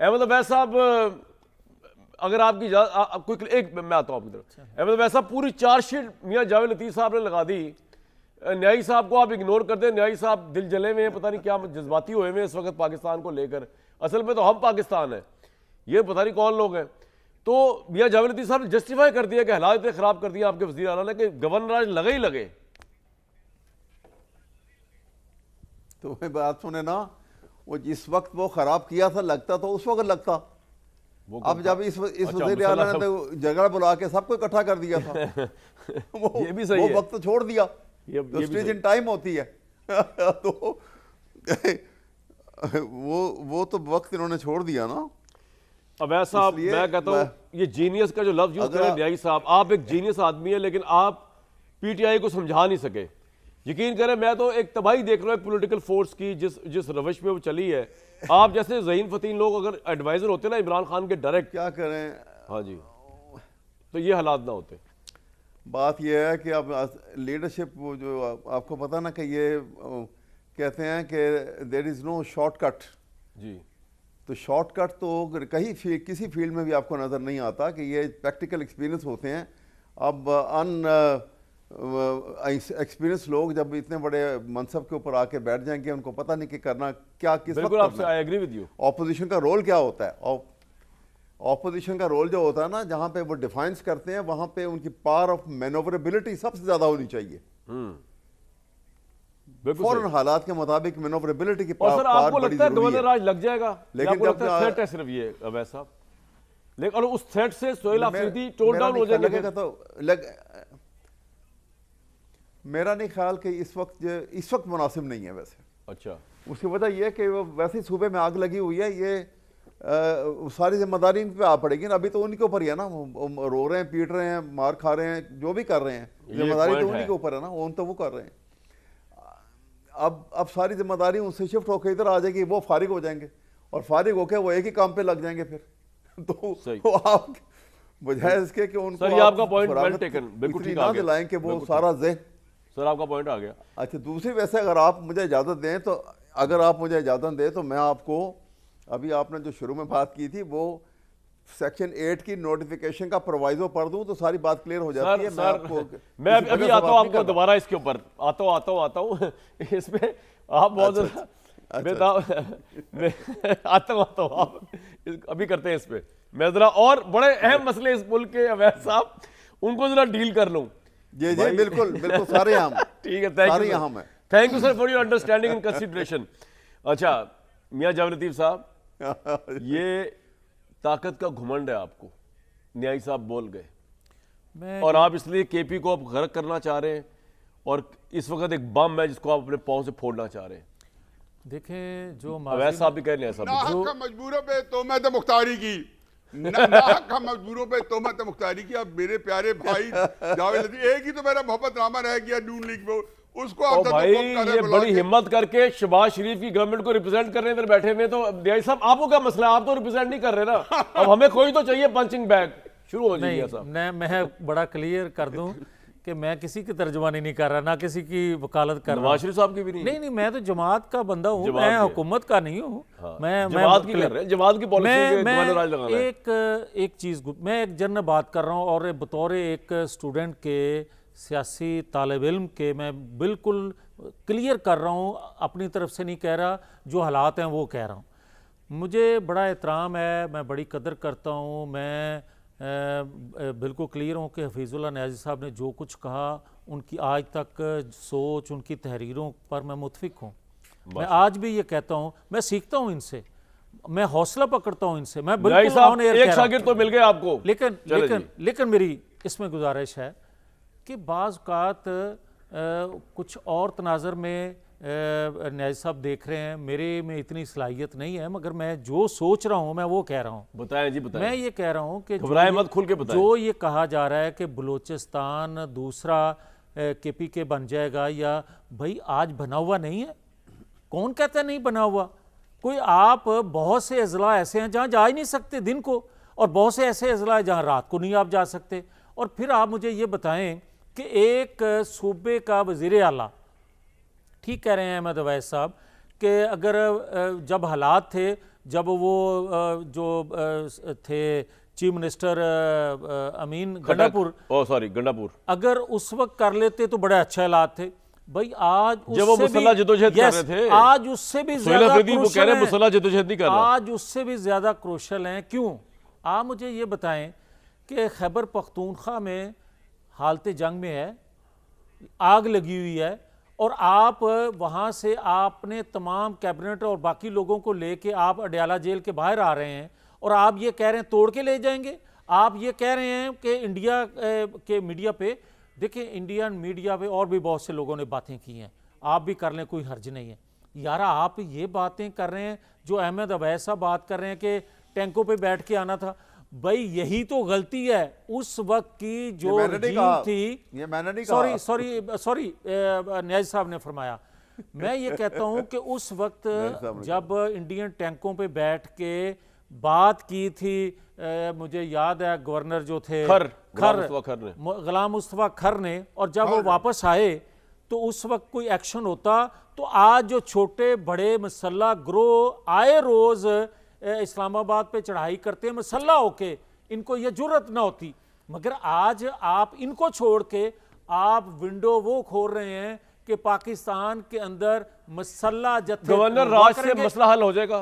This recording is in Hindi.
अहमद अवैस साहब, अगर आपकी कोई एक मैं आता हूँ आपकी तरफ। अहमद अवैस साहब, पूरी चार्जशीट मियां जावेद लतीफ़ साहब ने लगा दी। न्यायी साहब को आप इग्नोर कर दें। न्यायी साहब दिल जले हुए हैं, पता नहीं क्या जज्बाती हुए हैं इस वक्त पाकिस्तान को लेकर। असल में तो हम पाकिस्तान है, ये पता नहीं कौन लोग हैं। तो मियां जावेद लतीफ़ साहब ने जस्टिफाई कर दिया कि हालात इतने खराब कर दिया आपके वज़ीर आला ने कि गवर्नर आज लगे ही लगे। तो वही बात सुने ना, वो जिस वक्त वो खराब किया था लगता तो उस वक्त लगता। अब जब इस वज़ीर आला ने तो जगह बुला के सबको इकट्ठा कर दिया था ये भी सही वो है। वक्त तो छोड़ दिया, तो स्टेज इन टाइम होती है तो वो तो वक्त इन्होंने छोड़ दिया ना। अवैस साहब, मैं कहता हूँ ये जीनियस का जो लफ्ज यूज करें न्यायी साहब, आप एक जीनियस आदमी है, लेकिन आप पीटीआई को समझा नहीं सके। यकीन करें, मैं तो एक तबाही देख रहा हूँ पॉलिटिकल फोर्स की, जिस रविश पे वो चली है। आप जैसे ज़हीन फतीन लोग अगर एडवाइजर होते ना इमरान खान के डायरेक्ट, क्या करें। हाँ जी, तो ये हालात ना होते। बात यह है कि अब लीडरशिप वो जो आपको पता ना कि ये कहते हैं कि देयर इज़ नो शॉर्टकट जी। तो शॉर्टकट तो कहीं किसी फील्ड में भी आपको नज़र नहीं आता कि ये प्रैक्टिकल एक्सपीरियंस होते हैं। अब एक्सपीरियंस लोग जब इतने बड़े मनसब के ऊपर आके बैठ जाएंगे, उनको पता नहीं कि करना क्या, किस वक्त करना है। I agree with you. Opposition का रोल क्या होता है? ऑपोजिशन का रोल जो होता है ना, जहां पे वो डिफाइंस करते हैं, वहां पे उनकी पावर ऑफ मैनोवरेबिलिटी सबसे ज्यादा होनी चाहिए। फौरन हालात के मुताबिक मैनोवरेबिलिटी की पावर आपको लगता है गवर्नर आज लग जाएगा? लेकिन जब थ्रेट है सिर्फ ये अवैस साहब, लेकिन और उस थ्रेट से सोहेल अफरीदी टोन डाउन हो जाएंगे तो मेरा नहीं ख्याल कि इस वक्त मुनासिब नहीं है वैसे। अच्छा, उसकी वजह यह है कि वो वैसे ही सूबे में आग लगी हुई है, ये सारी जिम्मेदारी इन पे आ पड़ेगी ना। अभी तो उन्हीं के ऊपर ही है ना, वो रो रहे हैं, पीट रहे हैं, मार खा रहे हैं, जो भी कर रहे हैं, जिम्मेदारी तो उन्हीं के ऊपर है ना, तो वो कर रहे हैं। अब सारी जिम्मेदारी उनसे शिफ्ट होकर इधर आ जाएगी, वो फारिग हो जाएंगे और फारिग होकर वो एक ही काम पे लग जाएंगे फिर तो आप बजाय इसके कि उनको आपका पॉइंट वेल टेकन, बिल्कुल ठीक ना दिलाएं कि वो सारा ज़हन। सर आपका पॉइंट आ गया। अच्छा, दूसरी वैसे अगर आप मुझे इजाज़त दें तो, अगर आप मुझे इजाज़त दें तो मैं आपको अभी आपने जो शुरू में बात की थी वो सेक्शन 8 की नोटिफिकेशन का प्रोवाइजो पढ़ दूं तो सारी बात क्लियर हो जाती है। मैं अभी आता हूँ आपको दोबारा इसके ऊपर आता हूँ इसमें आप बहुत आता हूँ आप अभी करते हैं इस पे। मैं जरा और बड़े अहम मसले इस मुल्क के अवैस साहब, उनको जरा डील कर लूँ। जी जी, बिल्कुल बिल्कुल, सारे हम ठीक है। Thank you sir for your understanding and consideration. अच्छा मियां जावेद लतीफ साहब, ये ताकत का घुमंड है आपको, न्यायी साहब बोल गए और आप इसलिए केपी को आप गर्क करना चाह रहे हैं और इस वक्त एक बम है जिसको आप अपने पांव से फोड़ना चाह रहे हैं। देखें, जो अवैस साहब भी कह रहे हैं मजबूरों पे तोहमत मुख्तारी की मजबूरों पे तोहमत मुख्तारी की। अब मेरे प्यारे भाई जावेद लतीफ, एक ही तो मेरा मोहब्बतनामा रह गया नून लीग में, उसको आप भाई ये बड़ी हिम्मत करके शहबाज शरीफ की गवर्नमेंट को रिप्रेजेंट करने इधर बैठे हुए। तो न्यायी साहब आपको क्या मसला है? आप तो रिप्रेजेंट नहीं कर रहे ना। अब हमें कोई तो चाहिए पंचिंग बैग। शुरू हो जाइए साहब। मैं बड़ा क्लियर कर दूं कि मैं किसी की तर्जुमानी नहीं कर रहा, ना किसी की वकालत कर रहा। नवाज शरीफ साहब की भी नहीं, मैं तो जमात का बंदा हूँ, मैं हुकूमत का नहीं हूँ। मैं जमात की कर रहे हैं, जमात की पॉलिसी एक चीज़, मैं एक जन बात कर रहा हूँ और बतौर एक स्टूडेंट के, सियासी तालिब इल्म के, मैं बिल्कुल क्लियर कर रहा हूँ, अपनी तरफ से नहीं कह रहा, जो हालात हैं वो कह रहा हूँ। मुझे बड़ा एहतराम है, मैं बड़ी कदर करता हूँ, मैं बिल्कुल क्लियर हूँ कि हफीज़ुल्लाह नियाज़ी साहब ने जो कुछ कहा, उनकी आज तक सोच, उनकी तहरीरों पर मैं मुतफिक हूँ। मैं आज भी ये कहता हूँ, मैं सीखता हूँ इनसे, मैं हौसला पकड़ता हूँ इनसे। मैं बिल्कुल एक शागिर्द तो मिल गए आपको, लेकिन मेरी इसमें गुजारिश है कि बाज़ औक़ात कुछ और तनाज़र में न्याज़ी साहब देख रहे हैं, मेरे में इतनी सलाहियत नहीं है, मगर मैं जो सोच रहा हूँ मैं वो कह रहा हूँ। बताएं जी, बताएं। मैं ये कह रहा हूँ कि मत, खुल के बताएं। जो ये कहा जा रहा है कि बलूचिस्तान दूसरा केपी के बन जाएगा, या भाई आज बना हुआ नहीं है। कौन कहता है नहीं बना हुआ? कोई आप बहुत से अजला ऐसे हैं जहाँ जा ही नहीं सकते दिन को, और बहुत से ऐसे अजला हैं जहाँ रात को नहीं आप जा सकते। और फिर आप मुझे ये बताएं कि एक सूबे का वज़ीर आला, ठीक कह रहे हैं अहमद अवैस साहब, कि अगर जब हालात थे जब वो थे चीफ मिनिस्टर अमीन गंडापुर, गंडापुर, अगर उस वक्त कर लेते तो बड़े अच्छे हालात थे भाई। आज जब वो मुसल्ला जदोजहद कर रहे थे, आज उससे भी ज्यादा आज उससे भी ज्यादा क्रूशल हैं। क्यों? आप मुझे ये बताएं कि खैबर पख्तूनख्वा में हालत जंग में है, आग लगी हुई है, और आप वहाँ से आपने तमाम कैबिनेट और बाकी लोगों को लेके आप अडयाला जेल के बाहर आ रहे हैं, और आप ये कह रहे हैं तोड़ के ले जाएंगे। आप ये कह रहे हैं कि इंडिया के मीडिया पे, देखिए इंडियन मीडिया पे और भी बहुत से लोगों ने बातें की हैं, आप भी कर लें, कोई हर्ज नहीं है यार। आप ये बातें कर रहे हैं जो अहमद अवैस साहब बात कर रहे हैं कि टैंकों पे बैठ के आना था, भाई यही तो गलती है उस वक्त की जो रजीम थी। ये मैंने नहीं कहा, सॉरी न्याज़ साहब ने फरमाया। मैं ये कहता हूं कि उस वक्त जब इंडियन टैंकों पे बैठ के बात की थी, मुझे याद है गवर्नर जो थे गुलाम मुस्तफा खर ने, और जब वो वापस आए तो उस वक्त कोई एक्शन होता तो आज जो छोटे बड़े मसल्ला ग्रोह आए रोज इस्लामाबाद पे चढ़ाई करते हैं मसल्ला होके, इनको ये जुर्रत ना होती। मगर आज आप इनको छोड़ के आप विंडो वो खोल रहे हैं कि पाकिस्तान के अंदर मसल्ला जत्थे गवर्नर राज से मसला हल हो जाएगा।